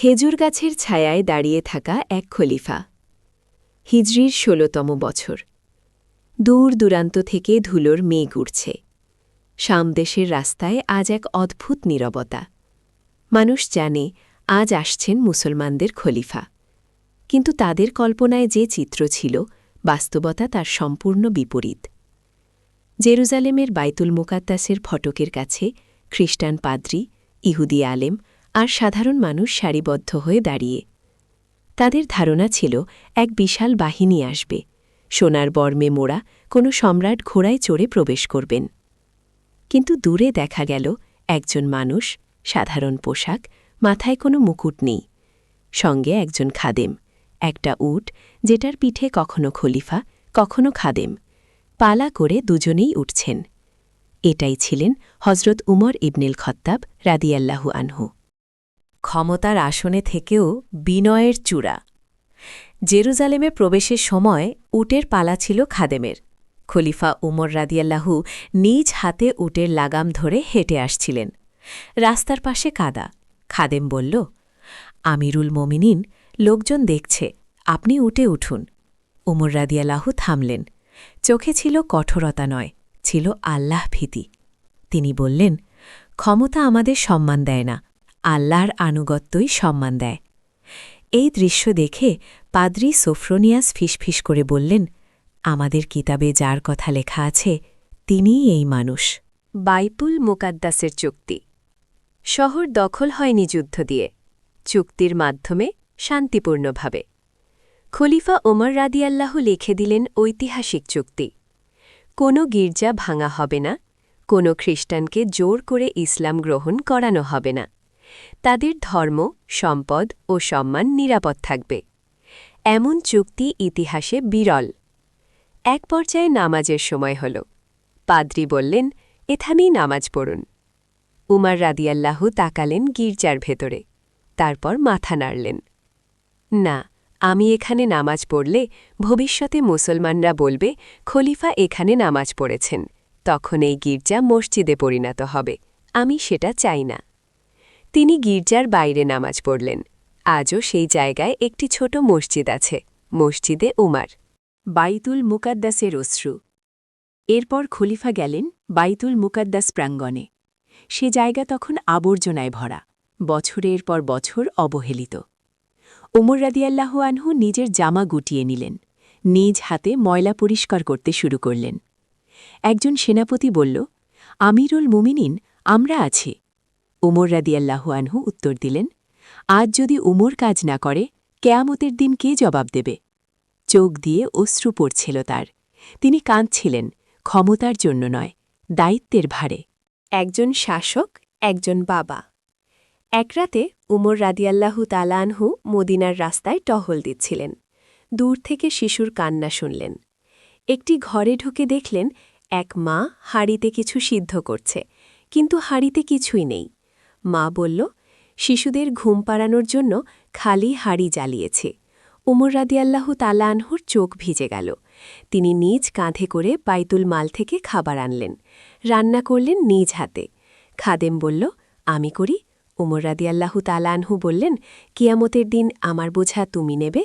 খেজুর গাছের ছায়ায় দাঁড়িয়ে থাকা এক খলিফা। হিজরির ১৬তম বছর। দূর দূরান্ত থেকে ধুলোর মেঘ উড়ছে। শাম দেশের রাস্তায় আজ এক অদ্ভুত নীরবতা। মানুষ জানে আজ আসছেন মুসলমানদের খলিফা, কিন্তু তাদের কল্পনায় যে চিত্র ছিল বাস্তবতা তার সম্পূর্ণ বিপরীত। জেরুজালেমের বাইতুল মুকাদ্দাসের ফটকের কাছে খ্রিস্টান পাদ্রী, ইহুদি আলেম আর সাধারণ মানুষ সারিবদ্ধ হয়ে দাঁড়িয়ে। তাদের ধারণা ছিল এক বিশাল বাহিনী আসবে, সোনার বর্মে মোড়া কোনো সম্রাট ঘোড়ায় চড়ে প্রবেশ করবেন। কিন্তু দূরে দেখা গেল একজন মানুষ, সাধারণ পোশাক, মাথায় কোনো মুকুট নেই, সঙ্গে একজন খাদেম, একটা উট যেটার পিঠে কখনো খলিফা কখনো খাদেম, পালা করে দুজনেই উঠছেন। এটাই ছিলেন হজরত উমর ইবনুল খাত্তাব রাদিয়াল্লাহু আনহু। ক্ষমতার আসনে থেকেও বিনয়ের চূড়া। জেরুজালেমে প্রবেশের সময় উটের পালা ছিল খাদেমের। খলিফা উমর রাদিয়াল্লাহু নিজ হাতে উটের লাগাম ধরে হেঁটে আসছিলেন। রাস্তার পাশে কাদা। খাদেম বলল, আমিরুল মোমিনিন, লোকজন দেখছে, আপনি উটে উঠুন। উমর রাদিয়াল্লাহু থামলেন। চোখে ছিল কঠোরতা নয়, ছিল আল্লাহ ভীতি। তিনি বললেন, ক্ষমতা আমাদের সম্মান দেয় না, আল্লাহর আনুগত্যই সম্মান দেয়। এই দৃশ্য দেখে পাদ্রী সোফ্রোনিয়াস ফিসফিস করে বললেন, আমাদের কিতাবে যার কথা লেখা আছে তিনিই এই মানুষ। বাইতুল মুকাদ্দাসের চুক্তি। শহর দখল হয়নি যুদ্ধ দিয়ে, চুক্তির মাধ্যমে শান্তিপূর্ণভাবে। খলিফা ওমর রাদিয়াল্লাহু লিখে দিলেন ঐতিহাসিক চুক্তি। কোনো গির্জা ভাঙা হবে না, কোনো খ্রিস্টানকে জোর করে ইসলাম গ্রহণ করানো হবে না। তাদের ধর্ম, সম্পদ ও সম্মান নিরাপদ থাকবে। এমন চুক্তি ইতিহাসে বিরল। এক পর্যায়ে নামাজের সময় হল। পাদ্রী বললেন, এখানেই নামাজ পড়ুন। উমর রাদিয়াল্লাহু তাকালেন গির্জার ভেতরে, তারপর মাথা নাড়লেন। না, আমি এখানে নামাজ পড়লে ভবিষ্যতে মুসলমানরা বলবে খলিফা এখানে নামাজ পড়েছেন, তখন এই গির্জা মসজিদে পরিণত হবে। আমি সেটা চাই না। তিনি গির্জার বাইরে নামাজ পড়লেন। আজও সেই জায়গায় একটি ছোট মসজিদ আছে, মসজিদে উমার। বাইতুল মুকাদ্দাসের অশ্রু। এরপর খলিফা গেলেন বাইতুল মুকাদ্দাস প্রাঙ্গণে। সে জায়গা তখন আবর্জনায় ভরা, বছরের পর বছর অবহেলিত। ওমর রাদিয়াল্লাহু আনহু নিজের জামা গুটিয়ে নিলেন, নিজ হাতে ময়লা পরিষ্কার করতে শুরু করলেন। একজন সেনাপতি বলল, আমিরুল মুমিনিন, আমরা আছি। ওমর রাদিয়াল্লাহু আনহু উত্তর দিলেন, আজ যদি উমর কাজ না করে, কেয়ামতের দিন কে জবাব দেবে? চোখ দিয়ে অশ্রু পড়ছিল তার। তিনি কাঁদছিলেন, ক্ষমতার জন্য নয়, দায়িত্বের ভারে। একজন শাসক, একজন বাবা। এক রাতে উমর রাদিয়াল্লাহু তাআলা আনহু মদিনার রাস্তায় টহল দিচ্ছিলেন। দূর থেকে শিশুর কান্না শুনলেন। একটি ঘরে ঢুকে দেখলেন এক মা হাঁড়িতে কিছু সিদ্ধ করছে, কিন্তু হাঁড়িতে কিছুই নেই। মা বলল, শিশুদের ঘুম পাড়ানোর জন্য খালি হাঁড়ি জ্বালিয়েছে। উমর রাদিয়াল্লাহু তাআলা আনহুর চোখ ভিজে গেল। তিনি নিজ কাঁধে করে বাইতুল মাল থেকে খাবার আনলেন, রান্না করলেন নিজ হাতে। খাদেম বলল, আমি করি। উমর রাদিয়াল্লাহু তাআলা আনহু বললেন, কিয়ামতের দিন আমার বোঝা তুমি নেবে।